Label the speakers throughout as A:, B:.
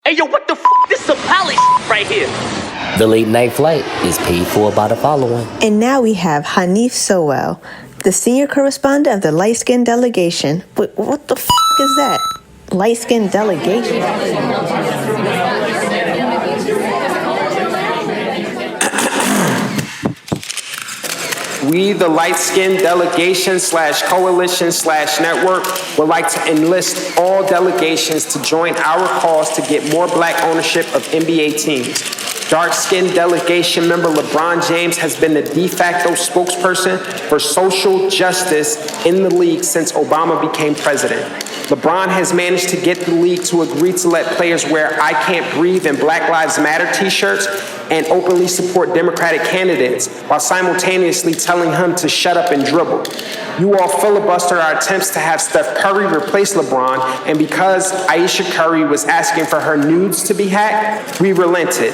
A: Hey, yo, what the f***? This is a pally right here.
B: The late night flight is paid for by the following.
C: And now we have Hanif Sowell, the senior correspondent of the Light Skin Delegation. What the f*** is that? Light Skin Delegation?
D: We, the Light Skin Delegation / Coalition / Network, would like to enlist all delegations to join our cause to get more black ownership of NBA teams. Dark-skinned delegation member LeBron James has been the de facto spokesperson for social justice in the league since Obama became president. LeBron has managed to get the league to agree to let players wear I Can't Breathe and Black Lives Matter t-shirts and openly support Democratic candidates while simultaneously telling him to shut up and dribble. You all filibuster our attempts to have Steph Curry replace LeBron, and because Aisha Curry was asking for her nudes to be hacked, we relented.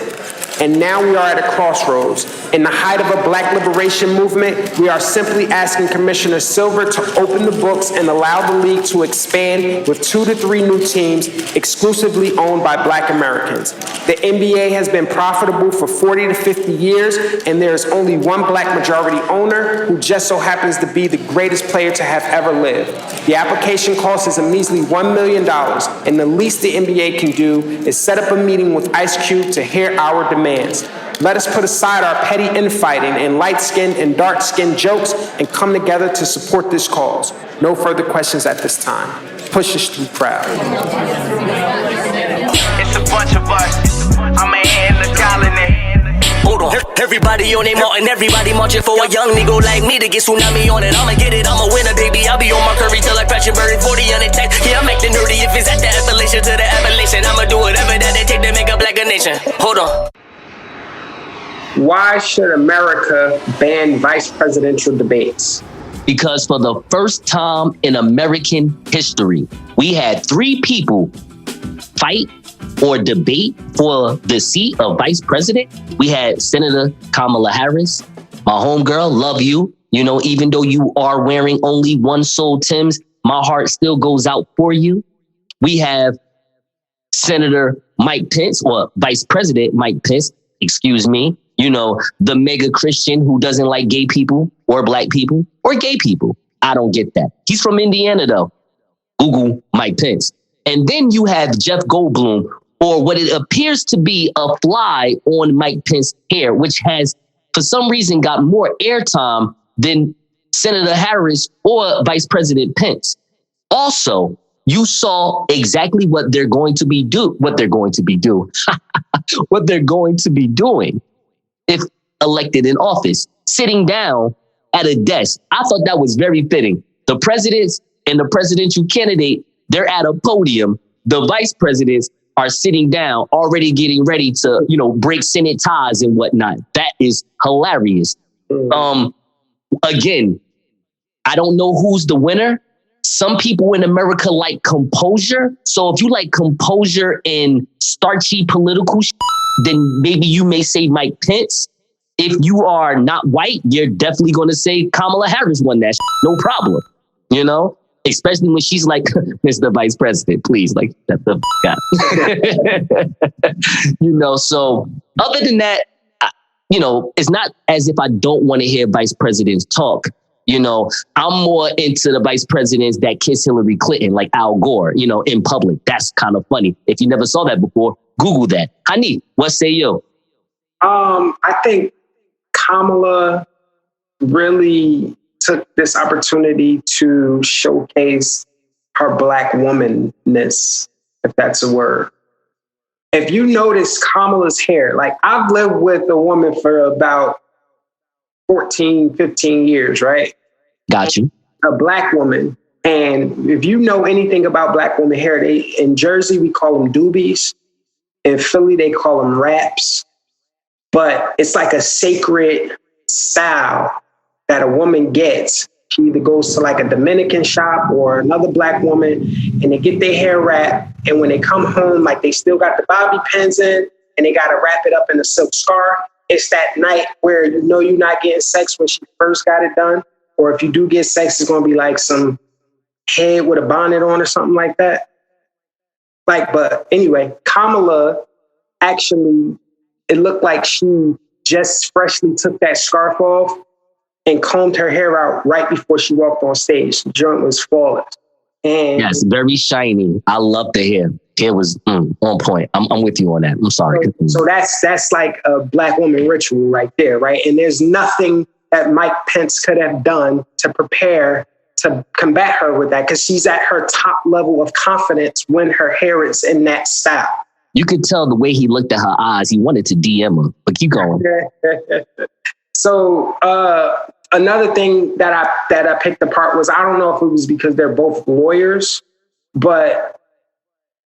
D: And now we are at a crossroads. In the height of a black liberation movement, we are simply asking Commissioner Silver to open the books and allow the league to expand with 2 to 3 new teams exclusively owned by black Americans. The NBA has been profitable for 40 to 50 years, and there is only one black majority owner who just so happens to be the greatest player to have ever lived. The application cost is a measly $1 million, and the least the NBA can do is set up a meeting with Ice Cube to hear our demands. Let us put aside our petty infighting and light-skinned and dark-skinned jokes and come together to support this cause. No further questions at this time. Push us through proud.
A: It's a bunch of us. I'm a hand in the colony. Hold on. Everybody on their mountain, everybody marching for a young nigga like me to get tsunami on it. I'ma get it, I'ma win it, baby. I'll be on my curry till I crash your bird 40 on the tech. Yeah, I'm acting nerdy if it's at the Appalachian to the Appalachian. I'ma do whatever that they take to make a black a nation. Hold on.
D: Why should America ban vice presidential debates?
B: Because for the first time in American history, we had 3 people fight or debate for the seat of vice president. We had Senator Kamala Harris, my homegirl, love you. You know, even though you are wearing only one soul Timbs, my heart still goes out for you. We have Senator Mike Pence, or Vice President Mike Pence, excuse me. You know, the mega Christian who doesn't like gay people or black people or gay people. I don't get that. He's from Indiana, though. Google Mike Pence. And then you have Jeff Goldblum, or what it appears to be a fly on Mike Pence's hair, which has, for some reason, got more airtime than Senator Harris or Vice President Pence. Also, you saw exactly what they're going to be doing if elected in office, sitting down at a desk. I thought that was very fitting. The presidents and the presidential candidate, they're at a podium. The vice presidents are sitting down, already getting ready to, you know, break Senate ties and whatnot. That is hilarious. Again, I don't know who's the winner. Some people in America like composure. So if you like composure and starchy political then maybe you may say Mike Pence. If you are not white, you're definitely going to say Kamala Harris won that. No problem. You know, especially when she's like, Mr. Vice President, please, like, shut the up. You know, so other than that, you know, it's not as if I don't want to hear vice presidents talk. You know, I'm more into the vice presidents that kiss Hillary Clinton, like Al Gore, you know, in public. That's kind of funny. If you never saw that before, Google that. Hanif, what say you?
D: I think Kamala really took this opportunity to showcase her black womanness, if that's a word. If you notice Kamala's hair, like I've lived with a woman for about 14, 15 years, right?
B: Got you.
D: A black woman. And if you know anything about black woman hair, in Jersey, we call them doobies. In Philly, they call them wraps. But it's like a sacred style that a woman gets. She either goes to like a Dominican shop or another black woman and they get their hair wrapped. And when they come home, like they still got the bobby pins in and they got to wrap it up in a silk scarf. It's that night where you know you're not getting sex when she first got it done. Or if you do get sex, it's going to be like some head with a bonnet on or something like that. But anyway, Kamala actually, it looked like she just freshly took that scarf off and combed her hair out right before she walked on stage. The joint was flawless. And
B: yes, very shiny. I love the hair. Hair was on point. I'm with you on that. I'm sorry.
D: So that's like a Black woman ritual right there, right? And there's nothing that Mike Pence could have done to prepare to combat her with that, because she's at her top level of confidence when her hair is in that style.
B: You could tell the way he looked at her eyes. He wanted to DM her, but keep going.
D: So another thing that I picked apart was, I don't know if it was because they're both lawyers, but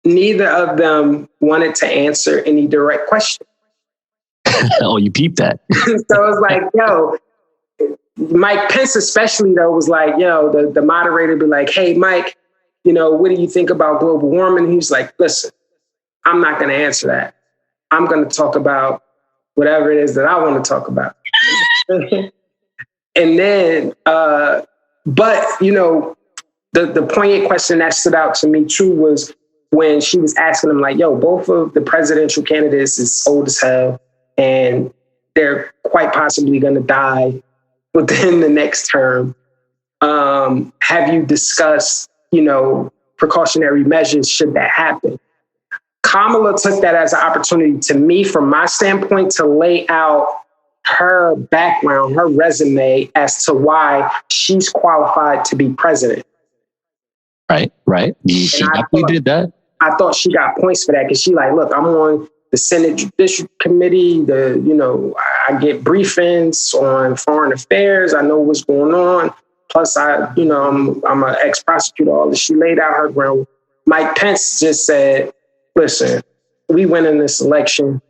D: neither of them wanted to answer any direct questions.
B: Oh, you peeped that.
D: So it was like, yo, Mike Pence especially though was like, yo, the moderator be like, hey, Mike, what do you think about global warming? And he was like, listen, I'm not going to answer that. I'm going to talk about whatever it is that I want to talk about. And then, but, the poignant question that stood out to me too was when she was asking him like, yo, both of the presidential candidates is old as hell and they're quite possibly going to die within the next term. Have you discussed, precautionary measures should that happen? Kamala took that as an opportunity to me, from my standpoint, to lay out her background, her resume as to why she's qualified to be president.
B: Right. She definitely did that.
D: I thought she got points for that because she like, look, I'm on the Senate Judicial Committee. I get briefings on foreign affairs. I know what's going on. Plus, I'm an ex-prosecutor. All this. She laid out her ground. Mike Pence just said, listen, we win in this election.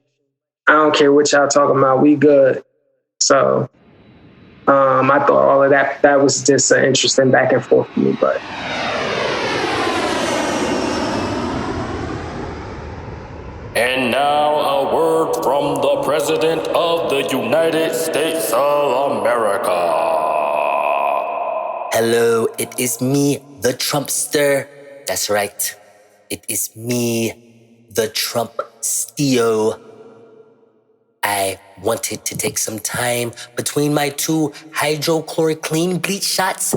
D: I don't care what y'all talking about. We good. So I thought all of that was just an interesting back and forth for me. But
A: And now a word from the President of the United States of America. Hello, it is me, the Trumpster. That's right. It is me, the Trump Steo. I wanted to take some time between my 2 hydrochloroquine bleach shots,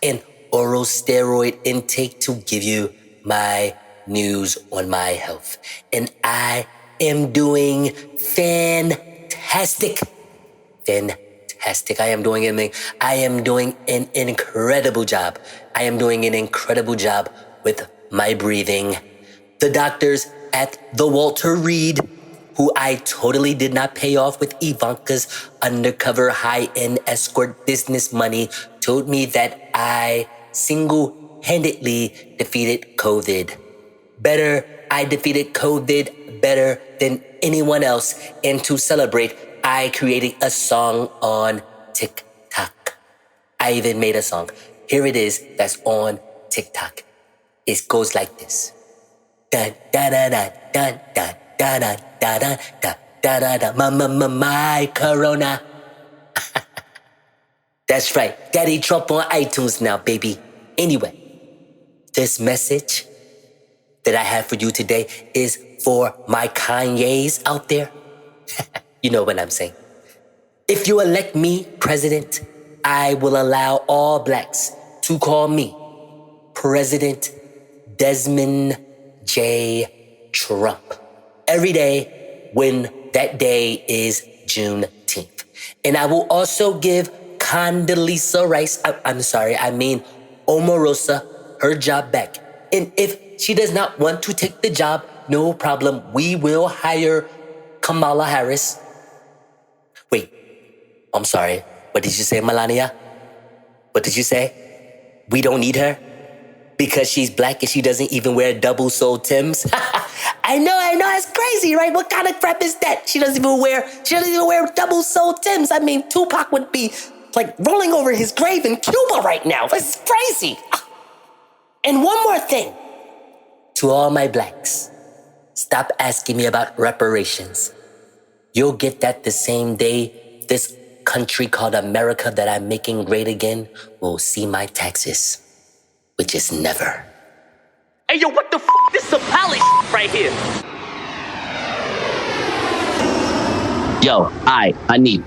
A: and oral steroid intake to give you my news on my health. And I am doing fantastic. I am doing an incredible job. I am doing an incredible job with my breathing. The doctors at the Walter Reed, who I totally did not pay off with Ivanka's undercover high-end escort business money, told me that I single-handedly defeated COVID. I defeated COVID better than anyone else. And to celebrate, I created a song on TikTok. I even made a song. Here it is, that's on TikTok. It goes like this. Dun, dun, dun, dun, dun, dun, dun, dun, dun, dun, dun, dun, dun, my corona. That's right, Daddy Trump on iTunes now, baby. Anyway, this message that I have for you today is for my Kanyes out there. You know what I'm saying. If you elect me president, I will allow all blacks to call me President Desmond J. Trump every day when that day is Juneteenth. And I will also give Condoleezza Rice, Omarosa, her job back. And if she does not want to take the job, no problem. We will hire Kamala Harris. Wait, I'm sorry. What did you say, Melania? What did you say? We don't need her? Because she's black and she doesn't even wear double-soled Timbs? I know, it's crazy, right? What kind of crap is that? She doesn't even wear double-soled Timbs. I mean, Tupac would be like rolling over his grave in Cuba right now. This is crazy. And one more thing. To all my blacks, stop asking me about reparations. You'll get that the same day this country called America that I'm making great again will see my taxes, which is never. Hey, yo, what the This is some palace right here.
B: Yo, I need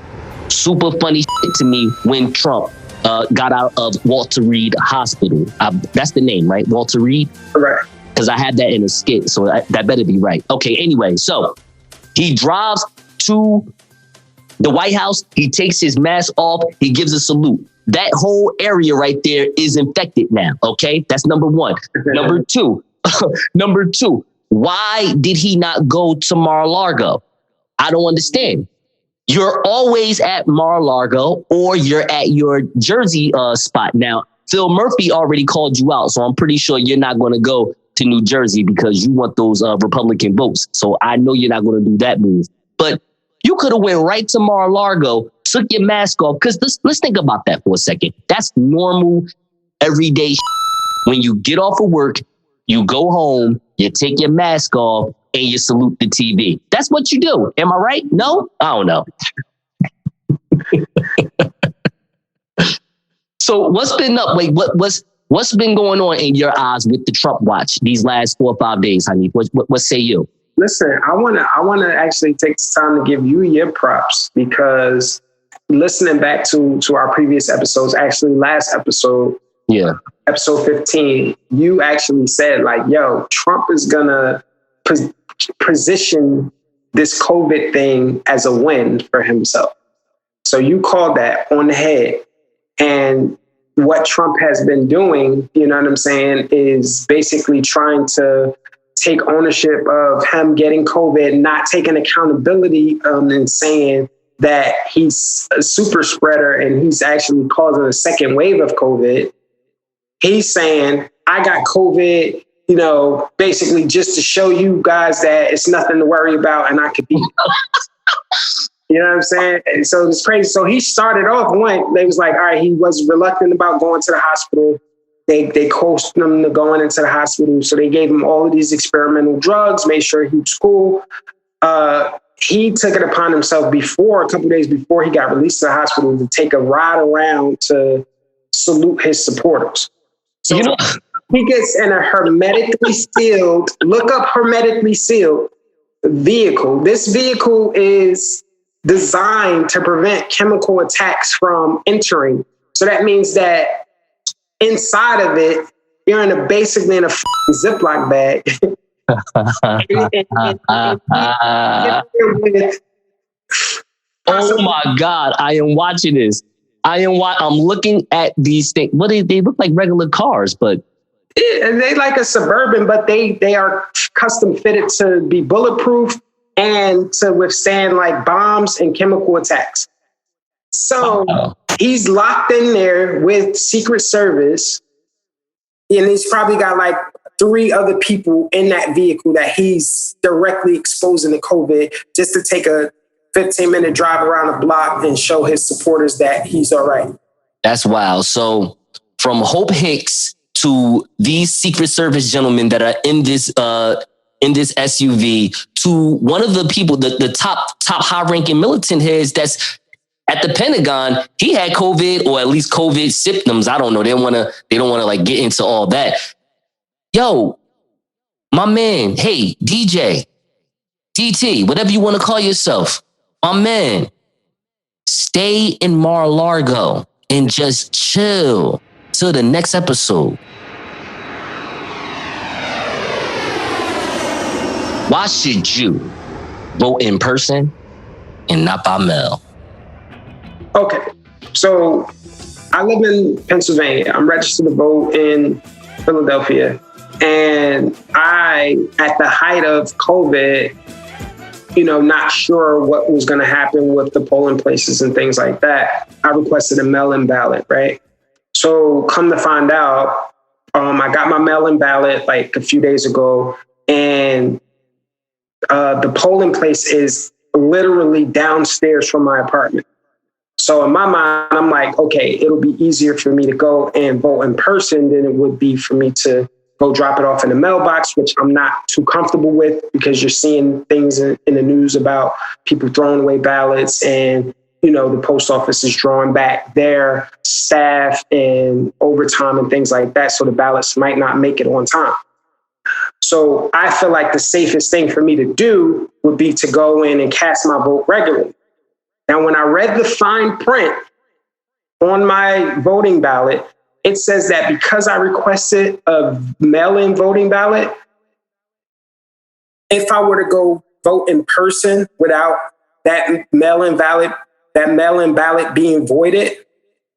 B: super funny shit to me when Trump got out of Walter Reed Hospital. That's the name, right? Walter Reed?
D: Correct.
B: Because I had that in a skit, so that better be right. Okay, anyway, so he drives to the White House. He takes his mask off. He gives a salute. That whole area right there is infected now, okay? That's number one. Number two, why did he not go to Mar-a-Lago? I don't understand. You're always at Mar-a-Lago or you're at your Jersey spot. Now, Phil Murphy already called you out, so I'm pretty sure you're not going to go to New Jersey because you want those Republican votes. So I know you're not going to do that move. But you could have went right to Mar-a-Lago, took your mask off, because let's think about that for a second. That's normal, everyday shit. When you get off of work, you go home, you take your mask off, and you salute the TV. That's what you do. Am I right? No? I don't know. So what's been up? Wait, what's been going on in your eyes with the Trump watch these last 4 or 5 days, honey? What say you?
D: Listen, I wanna actually take this time to give you your props, because listening back to our previous episodes, actually last episode, episode 15, you actually said like, yo, Trump is gonna position this COVID thing as a win for himself. So you called that on the head. And what Trump has been doing, you know what I'm saying, is basically trying to take ownership of him getting COVID, not taking accountability and saying that he's a super spreader and he's actually causing a second wave of COVID. He's saying, I got COVID, you know, basically just to show you guys that it's nothing to worry about and I could be. You know what I'm saying? And so it's crazy. So he started off they was like, all right, he was reluctant about going to the hospital. They coached him to going into the hospital. So they gave him all of these experimental drugs, made sure he was cool. He took it upon himself a couple of days before he got released to the hospital, to take a ride around to salute his supporters. So he gets in a hermetically sealed, look up hermetically sealed vehicle. This vehicle is designed to prevent chemical attacks from entering. So that means that inside of it, you're basically in a Ziploc bag.
B: Oh my God, I am watching this. I'm looking at these things. What they look like regular cars, but
D: they like a Suburban, but they are custom fitted to be bulletproof and to withstand like bombs and chemical attacks. So he's locked in there with Secret Service, and he's probably got like 3 other people in that vehicle that he's directly exposing to COVID, just to take a 15-minute drive around the block and show his supporters that he's all right.
B: That's wild. So from Hope Hicks to these Secret Service gentlemen that are in this SUV, to one of the people, the top high-ranking militant heads that's at the Pentagon, he had COVID, or at least COVID symptoms. I don't know. They don't want to like get into all that. Yo, my man, hey, DJ, DT, whatever you want to call yourself, my man, stay in Mar-a-Lago and just chill till the next episode. Why should you vote in person and not by mail?
D: Okay, so I live in Pennsylvania. I'm registered to vote in Philadelphia. And at the height of COVID, not sure what was going to happen with the polling places and things like that, I requested a mail-in ballot, right? So come to find out, I got my mail-in ballot like a few days ago, and the polling place is literally downstairs from my apartment. So in my mind, I'm like, okay, it'll be easier for me to go and vote in person than it would be for me to go drop it off in the mailbox, which I'm not too comfortable with, because you're seeing things in the news about people throwing away ballots, and, the post office is drawing back their staff and overtime and things like that. So the ballots might not make it on time. So I feel like the safest thing for me to do would be to go in and cast my vote regularly. Now, when I read the fine print on my voting ballot, it says that because I requested a mail-in voting ballot, if I were to go vote in person without that mail-in ballot being voided,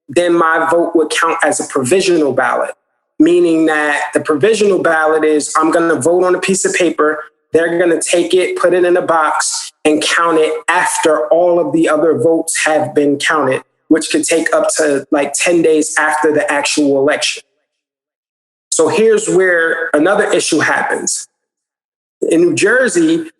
D: then my vote would count as a provisional ballot, meaning that the provisional ballot is I'm going to vote on a piece of paper. They're going to take it, put it in a box, and count it after all of the other votes have been counted, which could take up to like 10 days after the actual election. So here's where another issue happens. In New Jersey,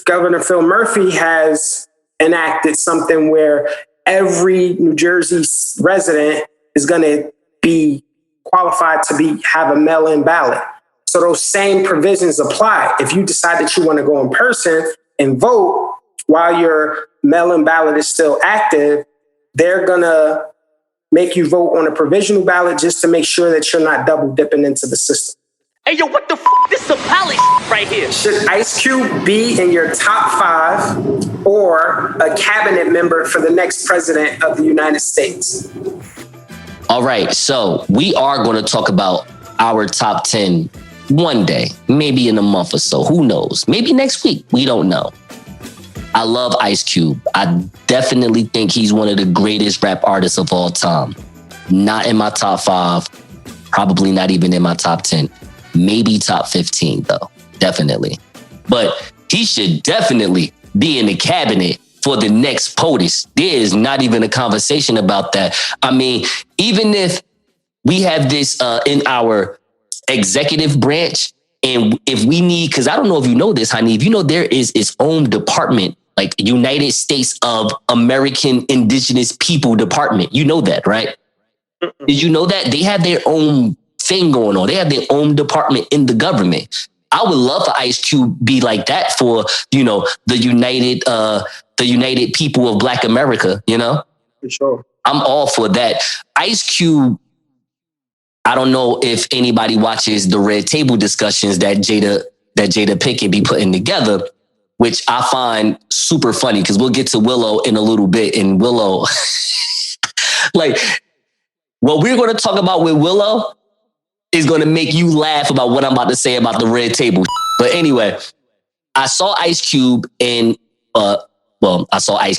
D: Governor Phil Murphy has enacted something where every New Jersey resident is going to be qualified to have a mail-in ballot. So those same provisions apply. If you decide that you want to go in person and vote while your mail-in ballot is still active, they're going to make you vote on a provisional ballot just to make sure that you're not double dipping into the system.
A: Hey, yo, what the f***? This is a pally right here.
D: Should Ice Cube be in your top 5 or a cabinet member for the next president of the United States?
B: All right, so we are going to talk about our top 10 one day, maybe in a month or so. Who knows? Maybe next week. We don't know. I love Ice Cube. I definitely think he's one of the greatest rap artists of all time. Not in my top 5, probably not even in my top 10. Maybe top 15, though. Definitely. But he should definitely be in the cabinet for the next POTUS. There is not even a conversation about that. I mean, even if we have this in our executive branch, and if we need, because I don't know if you know this, honey, if you know there is its own department, like United States of American Indigenous People Department. You know that, right? Did you know that? They have their own thing going on. They have their own department in the government. I would love for Ice Cube be like that for, the United People of Black America,
D: For sure.
B: I'm all for that. Ice Cube, I don't know if anybody watches the Red Table discussions that Jada Pinkett be putting together, which I find super funny because we'll get to Willow in a little bit. And Willow, like, what we're going to talk about with Willow is going to make you laugh about what I'm about to say about the Red Table. But anyway, I saw Ice Cube and I saw Ice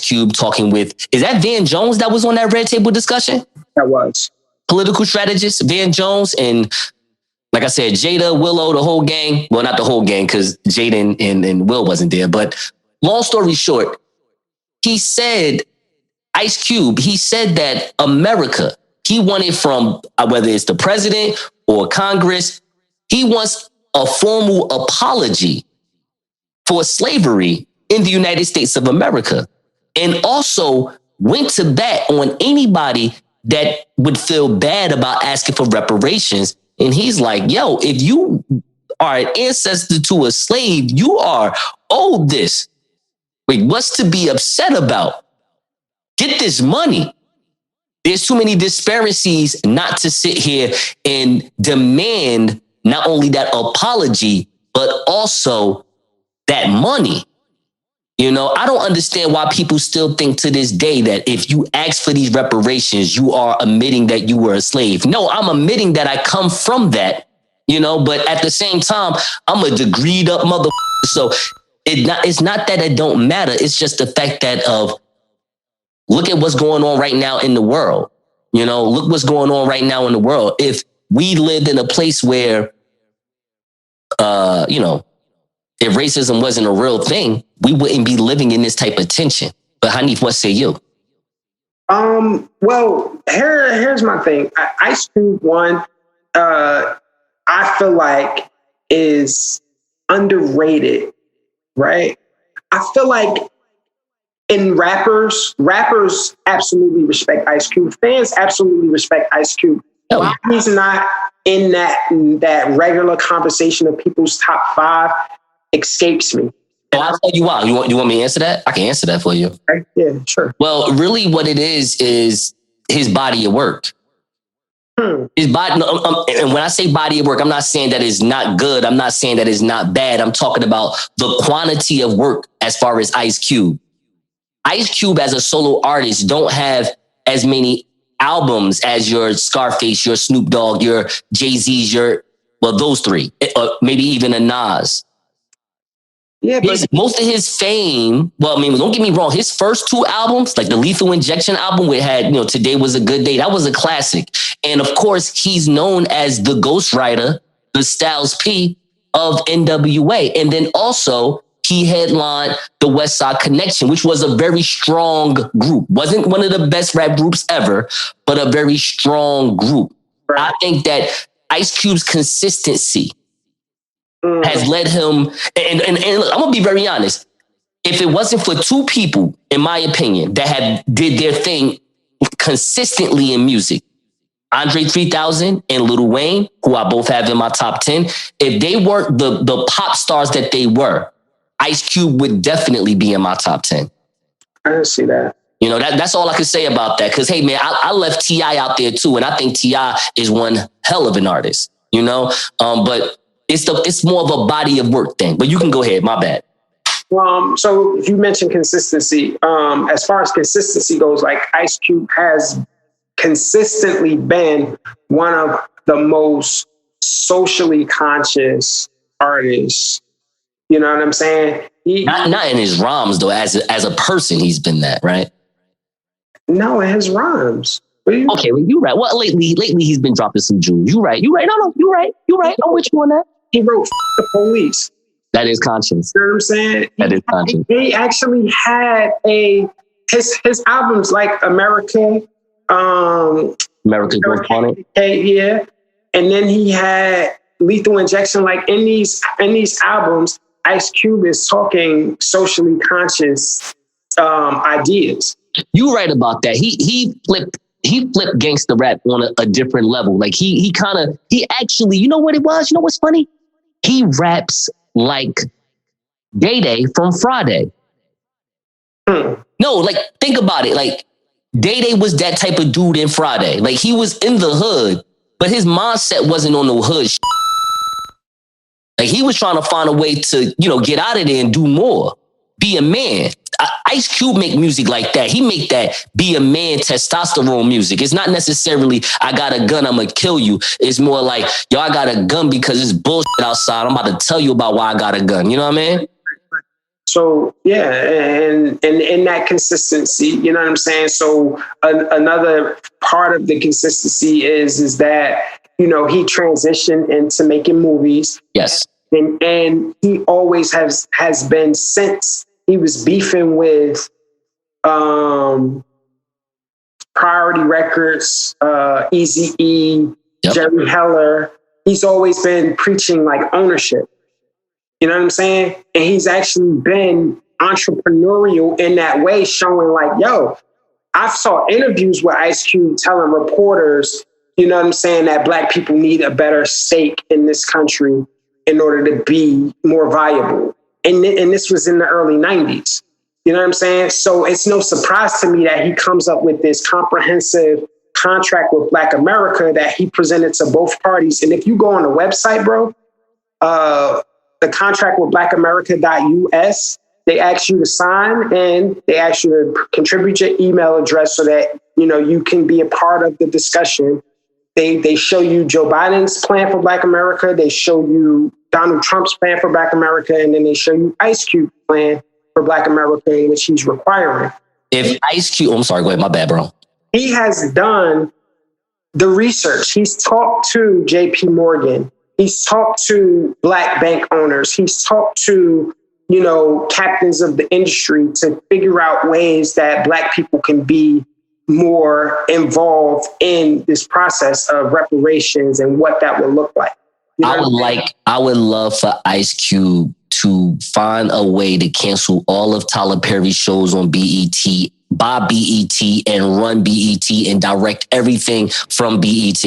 B: Cube talking with, is that Van Jones that was on that Red Table discussion?
D: That was.
B: Political strategist, Van Jones, and like I said, Jada, Willow, the whole gang. Well, not the whole gang, because Jada and Will wasn't there. But long story short, he said, Ice Cube, he said that America, he wanted from, whether it's the president or Congress, he wants a formal apology for slavery in the United States of America. And also went to bat on anybody that would feel bad about asking for reparations. And he's like, yo, if you are an ancestor to a slave, you are owed this. Wait, what's to be upset about? Get this money. There's too many disparities not to sit here and demand not only that apology, but also that money. I don't understand why people still think to this day that if you ask for these reparations, you are admitting that you were a slave. No, I'm admitting that I come from that, but at the same time, I'm a degreed up motherfucker. So it's not that it don't matter. It's just the fact that look at what's going on right now in the world. Look what's going on right now in the world. If we lived in a place where, if racism wasn't a real thing, we wouldn't be living in this type of tension. But Hanif, what say you?
D: Well, here's my thing. Ice Cube one, I feel like is underrated, right? I feel like in rappers absolutely respect Ice Cube. Fans absolutely respect Ice Cube.
B: Oh.
D: Why he's not in that regular conversation of people's top 5 escapes me.
B: Oh, I'll tell you why. You want me to answer that? I can answer that for you.
D: Okay. Yeah, sure.
B: Well, really what it is his body of work. His body, and when I say body of work, I'm not saying that it's not good. I'm not saying that it's not bad. I'm talking about the quantity of work as far as Ice Cube. Ice Cube as a solo artist don't have as many albums as your Scarface, your Snoop Dogg, your Jay-Z's, those three, maybe even a Nas.
D: Yeah, but
B: Most of his fame, don't get me wrong, his first two albums, like the Lethal Injection album, we had, Today Was a Good Day, that was a classic. And of course, he's known as the ghostwriter, the Styles P of NWA. And then also, he headlined the West Side Connection, which was a very strong group. Wasn't one of the best rap groups ever, but a very strong group. Right. I think that Ice Cube's consistency has led him, and look, I'm gonna be very honest. If it wasn't for two people, in my opinion, that have did their thing consistently in music, Andre 3000 and Lil Wayne, who I both have in my top 10, if they weren't the pop stars that they were, Ice Cube would definitely be in my top 10.
D: I didn't see that.
B: That's all I can say about that. Because, hey, man, I left T.I. out there, too. And I think T.I. is one hell of an artist, but it's more of a body of work thing. But you can go ahead. My bad.
D: So you mentioned consistency. As far as consistency goes, like Ice Cube has consistently been one of the most socially conscious artists. You know what I'm saying?
B: Not in his rhymes, though. As a person, he's been that, right?
D: No, in his rhymes.
B: Okay, well, you're right. Well, lately he's been dropping some jewels. You're right. No, you're right. I'm with you on that.
D: He wrote F the Police.
B: That is conscience.
D: You know what I'm saying?
B: That is conscience.
D: He actually had his albums like America
B: Goes On It.
D: Yeah. And then he had Lethal Injection. Like in these albums, Ice Cube is talking socially conscious ideas.
B: You're right about that. He flipped gangster rap on a different level. Like he actually, you know what it was? You know what's funny? He raps like Day Day from Friday. No, like think about it. Like Day Day was that type of dude in Friday. Like he was in the hood, but his mindset wasn't on the hood. Like he was trying to find a way to, get out of there and do more. Be a man. Ice Cube make music like that. He make that be a man testosterone music. It's not necessarily, I got a gun, I'm going to kill you. It's more like, yo, I got a gun because it's bullshit outside. I'm about to tell you about why I got a gun. You know what I mean?
D: So, yeah, and that consistency, you know what I'm saying? So another part of the consistency is that, he transitioned into making movies.
B: Yes.
D: And he always has been since he was beefing with Priority Records, Eazy-E, yep. Jerry Heller. He's always been preaching like ownership. You know what I'm saying? And he's actually been entrepreneurial in that way, showing like, yo, I saw interviews with Ice Cube telling reporters, you know what I'm saying, that Black people need a better stake in this country in order to be more viable. And this was in the early 90s. You know what I'm saying? So it's no surprise to me that he comes up with this comprehensive contract with Black America that he presented to both parties. And if you go on the website, bro, the contract with blackamerica.us, they ask you to sign and they ask you to contribute your email address so that, you can be a part of the discussion. They show you Joe Biden's plan for Black America. They show you Donald Trump's plan for Black America. And then they show you Ice Cube's plan for Black America, in which he's requiring.
B: If Ice Cube, I'm sorry, go ahead. My bad, bro.
D: He has done the research. He's talked to JP Morgan. He's talked to Black bank owners. He's talked to, captains of the industry to figure out ways that Black people can be more involved in this process of reparations and what that will look like.
B: I would love for Ice Cube to find a way to cancel all of Tyler Perry's shows on BET, buy BET and run BET and direct everything from BET.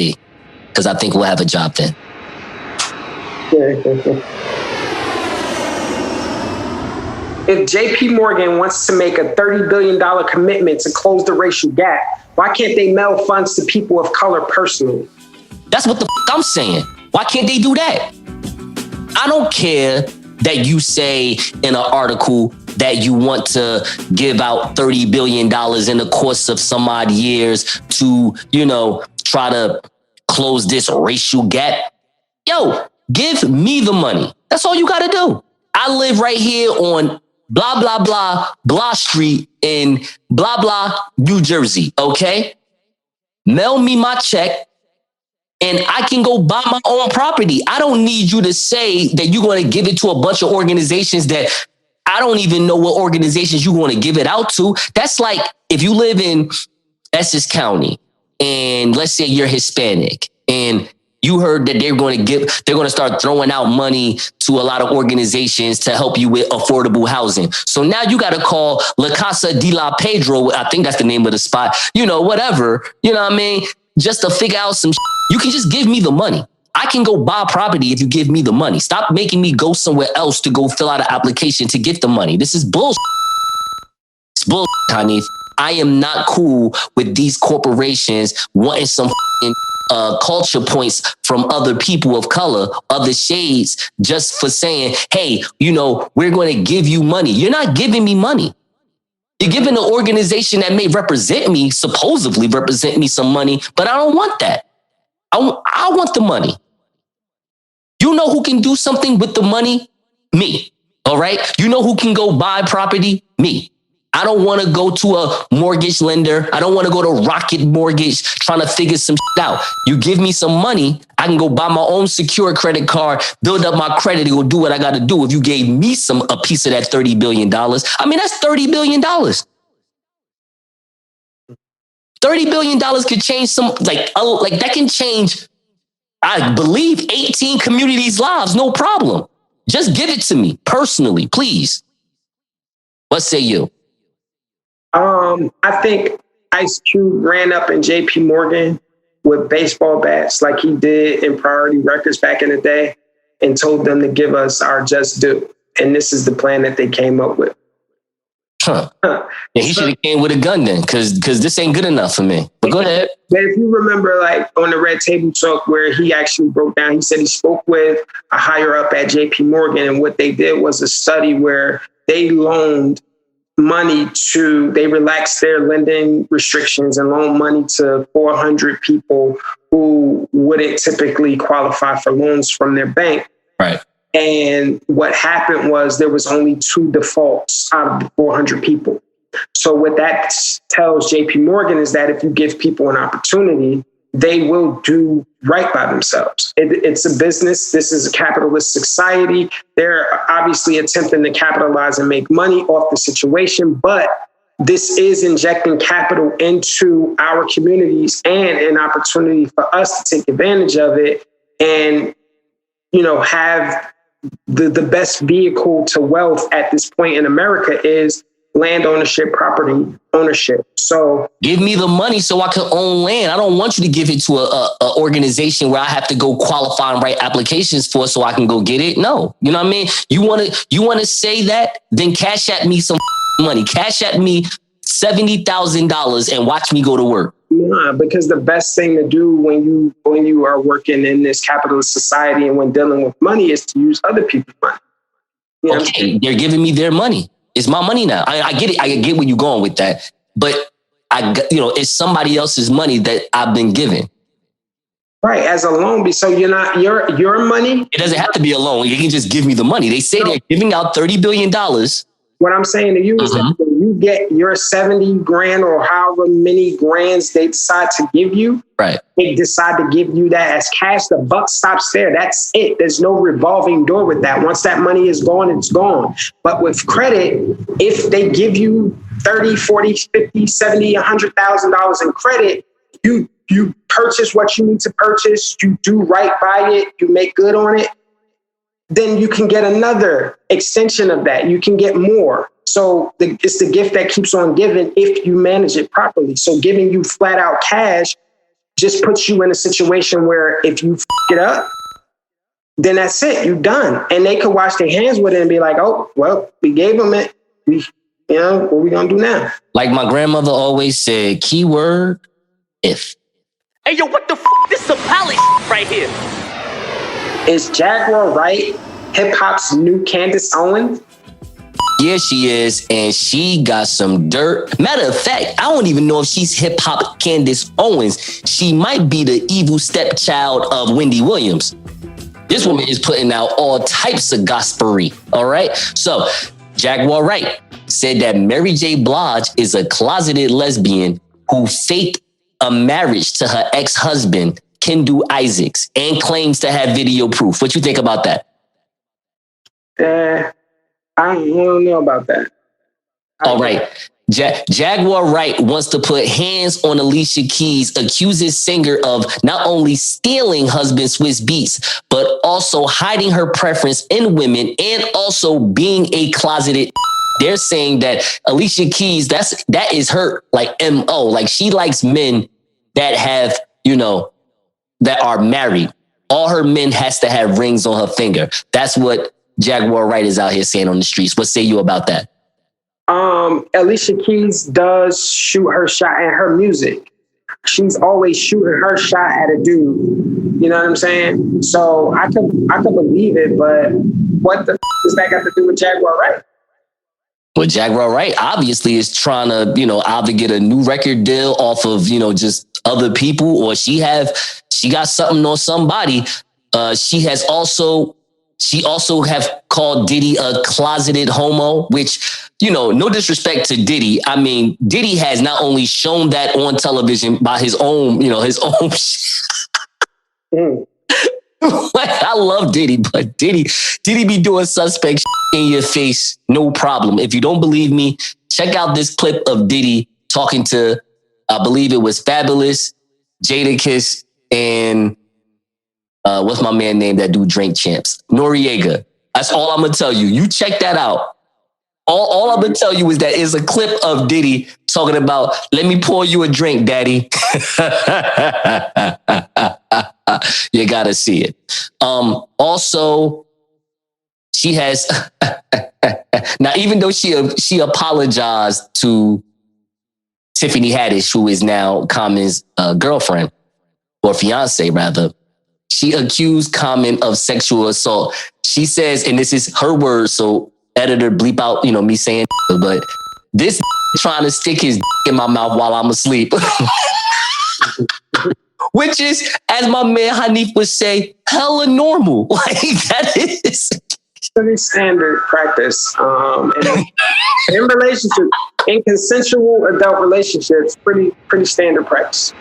B: Because I think we'll have a job then.
D: If JP Morgan wants to make a $30 billion commitment to close the racial gap, why can't they mail funds to people of color personally?
B: That's what the I'm saying. Why can't they do that? I don't care that you say in an article that you want to give out $30 billion in the course of some odd years to, try to close this racial gap. Yo, give me the money. That's all you got to do. I live right here on blah, blah, blah, blah street in blah, blah, New Jersey. Okay. Mail me my check and I can go buy my own property. I don't need you to say that you're going to give it to a bunch of organizations that I don't even know what organizations you want to give it out to. That's like if you live in Essex County and let's say you're Hispanic and you heard that they're going to start throwing out money to a lot of organizations to help you with affordable housing. So now you got to call La Casa de la Pedro. I think that's the name of the spot, whatever, what I mean? Just to figure out some you can just give me the money. I can go buy property if you give me the money. Stop making me go somewhere else to go fill out an application to get the money. This is bullshit. It's bullshit, Hanif. I am not cool with these corporations wanting some culture points from other people of color, other shades, just for saying, hey, we're going to give you money. You're not giving me money. You're giving an organization that may represent me, supposedly represent me some money, but I don't want that. I want the money. You know who can do something with the money? Me. All right. You know who can go buy property? Me. I don't want to go to a mortgage lender. I don't want to go to Rocket Mortgage trying to figure some shit out. You give me some money, I can go buy my own secure credit card, build up my credit, and go do what I got to do. If you gave me a piece of that $30 billion, I mean, that's $30 billion. $30 billion could change that can change, I believe, 18 communities' lives, no problem. Just give it to me personally, please. What say you?
D: I think Ice Cube ran up in JP Morgan with baseball bats like he did in Priority Records back in the day and told them to give us our just due. And this is the plan that they came up with.
B: Yeah, he should have came with a gun then, because this ain't good enough for me. But go ahead.
D: But if you remember, like on the Red Table Talk where he actually broke down, he said he spoke with a higher up at JP Morgan. And what they did was a study where they loaned money they relaxed their lending restrictions and loaned money to 400 people who wouldn't typically qualify for loans from their bank.
B: Right.
D: And what happened was there was only 2 defaults out of the 400 people. So what that tells JP Morgan is that if you give people an opportunity, they will do right by themselves. It's a business. This is a capitalist society. They're obviously attempting to capitalize and make money off the situation, but this is injecting capital into our communities and an opportunity for us to take advantage of it and, have the best vehicle to wealth at this point in America is land ownership, property ownership. So
B: give me the money so I can own land. I don't want you to give it to a organization where I have to go qualify and write applications for so I can go get it. No, you know what I mean? You want to say that? Then cash at me some money. Cash at me $70,000 and watch me go to work.
D: Nah, because the best thing to do when you are working in this capitalist society and when dealing with money is to use other people's money.
B: Okay, they're giving me their money. It's my money now. I get it. I get where you're going with that. But it's somebody else's money that I've been given.
D: Right, as a loan. So you're not your money.
B: It doesn't have to be a loan. You can just give me the money. They say they're giving out $30 billion.
D: What I'm saying to you is that when you get your 70 grand or however many grands they decide to give you,
B: right?
D: They decide to give you that as cash. The buck stops there. That's it. There's no revolving door with that. Once that money is gone, it's gone. But with credit, if they give you 30, 40, 50, 70, $100,000 in credit, you purchase what you need to purchase, you do right by it, you make good on it, then you can get another extension of that. You can get more. So it's the gift that keeps on giving if you manage it properly. So giving you flat out cash just puts you in a situation where if you f it up, then that's it. You're done. And they could wash their hands with it and be like, oh, well, we gave them it. What we gonna do now?
B: Like my grandmother always said, keyword, if.
A: Hey, yo, what the f***? This is some palace right here.
D: Is Jaguar Wright hip-hop's new Candace Owens?
B: Yeah, she is, and she got some dirt. Matter of fact, I don't even know if she's hip-hop Candace Owens. She might be the evil stepchild of Wendy Williams. This woman is putting out all types of gospery, all right? So, Jaguar Wright said that Mary J. Blige is a closeted lesbian who faked a marriage to her ex-husband, Kendall Isaacs, and claims to have video proof. What you think about that?
D: I don't know about that.
B: All right. Jaguar Wright wants to put hands on Alicia Keys, accuses singer of not only stealing husband Swiss Beats, but also hiding her preference in women and also being a closeted. They're saying that Alicia Keys, that is her like MO. Like she likes men that have, that are married. All her men has to have rings on her finger. That's what Jaguar Wright is out here saying on the streets. What say you about that?
D: Alicia Keys does shoot her shot at her music. She's always shooting her shot at a dude. You know what I'm saying? So I could believe it, but what the does that got to do with Jaguar Wright?
B: Well, Jaguar Wright obviously is trying to, either get a new record deal off of, just other people, or she got something on somebody. She also have called Diddy a closeted homo, which, no disrespect to Diddy. I mean, Diddy has not only shown that on television by his own, his own. I love Diddy, but Diddy be doing suspect in your face, no problem. If you don't believe me, check out this clip of Diddy talking to, I believe it was Fabulous, Jadakiss, and what's my man name that do Drink Champs? Noriega. That's all I'm gonna tell you. You check that out. All I'm gonna tell you is that is a clip of Diddy talking about, let me pour you a drink, daddy. You gotta see it. Also, she has now, even though she apologized to Tiffany Haddish, who is now Common's girlfriend or fiance rather, she accused Common of sexual assault. She says, and this is her words, so editor bleep out, me saying, but this trying to stick his in my mouth while I'm asleep. Which is, as my man Hanif would say, hella normal. Like that is
D: pretty standard practice. In relationships, in consensual adult relationships, pretty standard practice.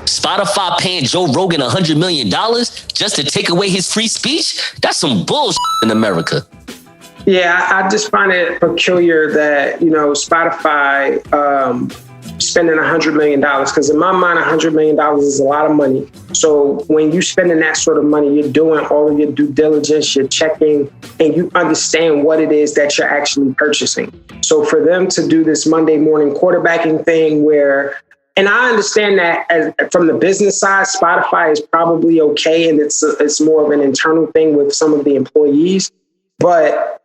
B: Spotify paying Joe Rogan $100 million just to take away his free speech? That's some bullshit in America.
D: Yeah, I just find it peculiar that, Spotify spending $100 million, because in my mind, $100 million is a lot of money. So when you spending that sort of money, you're doing all of your due diligence, you're checking, and you understand what it is that you're actually purchasing. So for them to do this Monday morning quarterbacking thing where, and I understand that from the business side, Spotify is probably okay, and it's more of an internal thing with some of the employees, but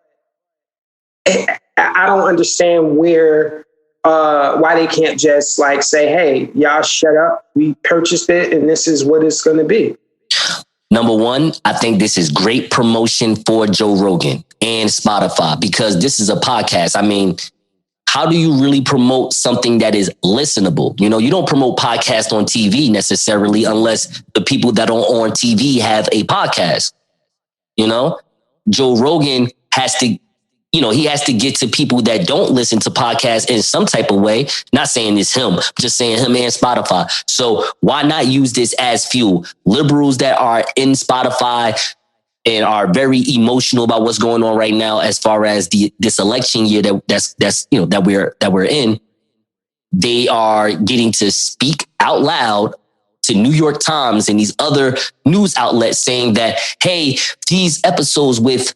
D: I don't understand why they can't just like say, hey, y'all shut up. We purchased it and this is what it's going to be.
B: Number one, I think this is great promotion for Joe Rogan and Spotify because this is a podcast. I mean, how do you really promote something that is listenable? You don't promote podcasts on TV necessarily unless the people that are on TV have a podcast. Joe Rogan has to, he has to get to people that don't listen to podcasts in some type of way. Not saying it's him, just saying him and Spotify. So why not use this as fuel? Liberals that are in Spotify and are very emotional about what's going on right now as far as this election year that we're in, they are getting to speak out loud to New York Times and these other news outlets saying that, hey, these episodes with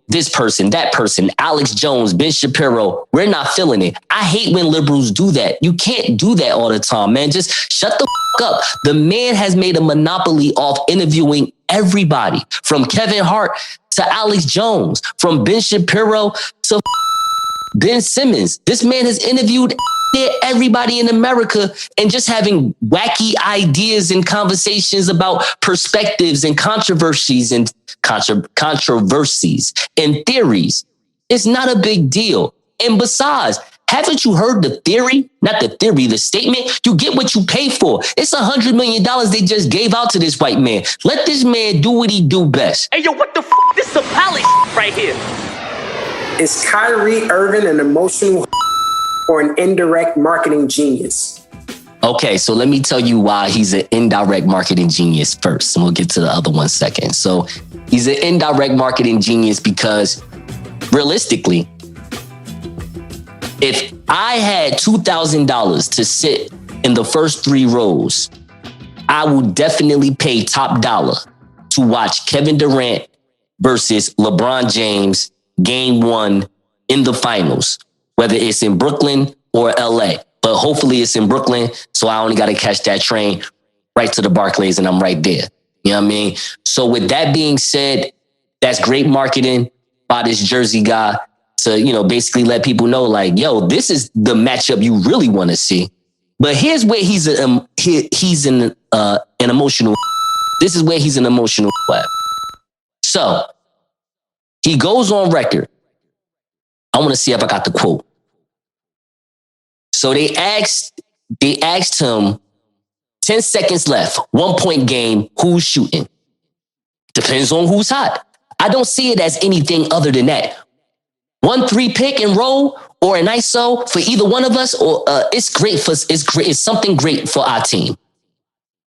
B: this person, that person, Alex Jones, Ben Shapiro, we're not feeling it. I hate when liberals do that. You can't do that all the time, man. Just shut the up. The man has made a monopoly off interviewing everybody from Kevin Hart to Alex Jones, from Ben Shapiro to Ben Simmons. This man has interviewed everybody in America and just having wacky ideas and conversations about perspectives and controversies and controversies and theories. It's not a big deal. And besides, haven't you heard the theory? Not the theory, the statement. You get what you pay for. It's $100 million they just gave out to this white man. Let this man do what he do best.
A: Hey, yo, what the f***? This is a pally right here.
D: Is Kyrie Irving an emotional or an indirect marketing genius?
B: Okay, so let me tell you why he's an indirect marketing genius first, and we'll get to the other one second. So he's an indirect marketing genius because realistically, if I had $2,000 to sit in the first 3 rows, I would definitely pay top dollar to watch Kevin Durant versus LeBron James game 1 in the finals, whether it's in Brooklyn or LA. But hopefully it's in Brooklyn, so I only got to catch that train right to the Barclays and I'm right there. You know what I mean? So with that being said, that's great marketing by this Jersey guy to, you know, basically let people know like, yo, this is the matchup you really want to see. But here's where he's an emotional. This is where he's an emotional. So he goes on record. I want to see if I got the quote. So they asked him 10 seconds left, 1-point game, who's shooting? Depends on who's hot. I don't see it as anything other than that. 1-3 pick and roll or an ISO for either one of us, or it's something great for our team.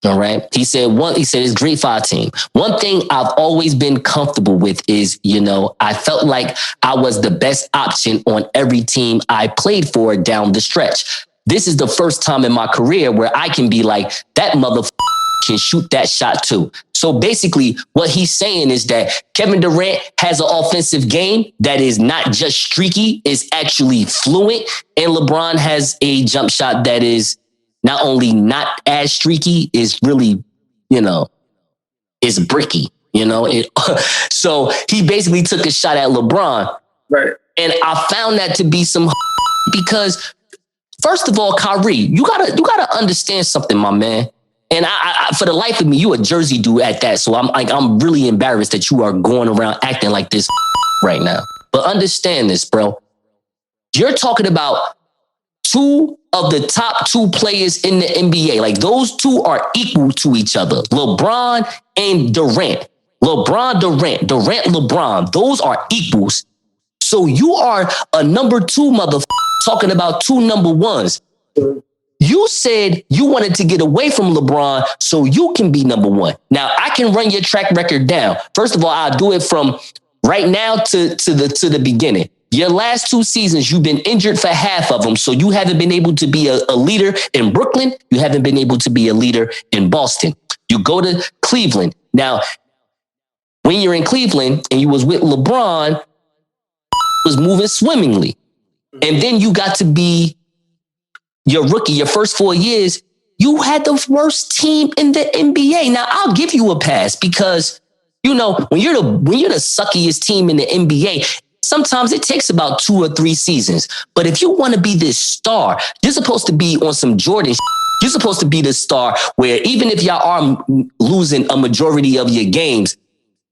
B: All right. He said it's great for our team. One thing I've always been comfortable with is, you know, I felt like I was the best option on every team I played for down the stretch. This is the first time in my career where I can be like, that motherfucker can shoot that shot too. So basically what he's saying is that Kevin Durant has an offensive game that is not just streaky, it's actually fluent. And LeBron has a jump shot that is not only not as streaky, is really, you know, is bricky, you know. So he basically took a shot at LeBron.
D: Right.
B: And I found that to be some because first of all, Kyrie, you gotta understand something, my man. And I for the life of me, you a Jersey dude at that. So I'm really embarrassed that you are going around acting like this right now. But understand this, bro. You're talking about 2 of the top 2 players in the NBA. Like those 2 are equal to each other. LeBron and Durant. LeBron, Durant, Durant, LeBron. Those are equals. So you are a number 2 motherfucker talking about 2 number 1s. You said you wanted to get away from LeBron so you can be number 1. Now I can run your track record down. First of all, I'll do it from right now to the beginning. Your last 2 seasons, you've been injured for half of them. So you haven't been able to be a leader in Brooklyn. You haven't been able to be a leader in Boston. You go to Cleveland. Now, when you're in Cleveland and you was with LeBron, was moving swimmingly. And then you got to be your rookie, your first 4 years, you had the worst team in the NBA. Now, I'll give you a pass because, you know, when you're the suckiest team in the NBA, sometimes it takes about 2 or 3 seasons. But if you want to be this star, you're supposed to be on some Jordan. You're supposed to be the star where even if y'all are losing a majority of your games,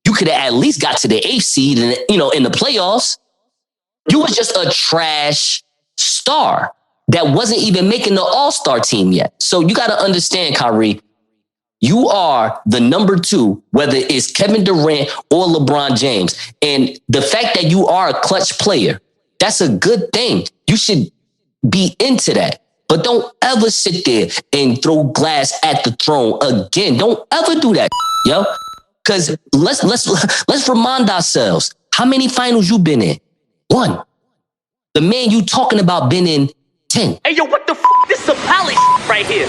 B: you could have at least got to the 8th seed and, you know, in the playoffs. You was just a trash star that wasn't even making the all-star team yet. So you got to understand, Kyrie, you are the number 2, whether it's Kevin Durant or LeBron James. And the fact that you are a clutch player, that's a good thing. You should be into that. But don't ever sit there and throw glass at the throne again. Don't ever do that, yo. Because let's remind ourselves, how many finals you been in? 1. The man you talking about been in 10.
A: Hey, yo, what the f***? This is a pally right here.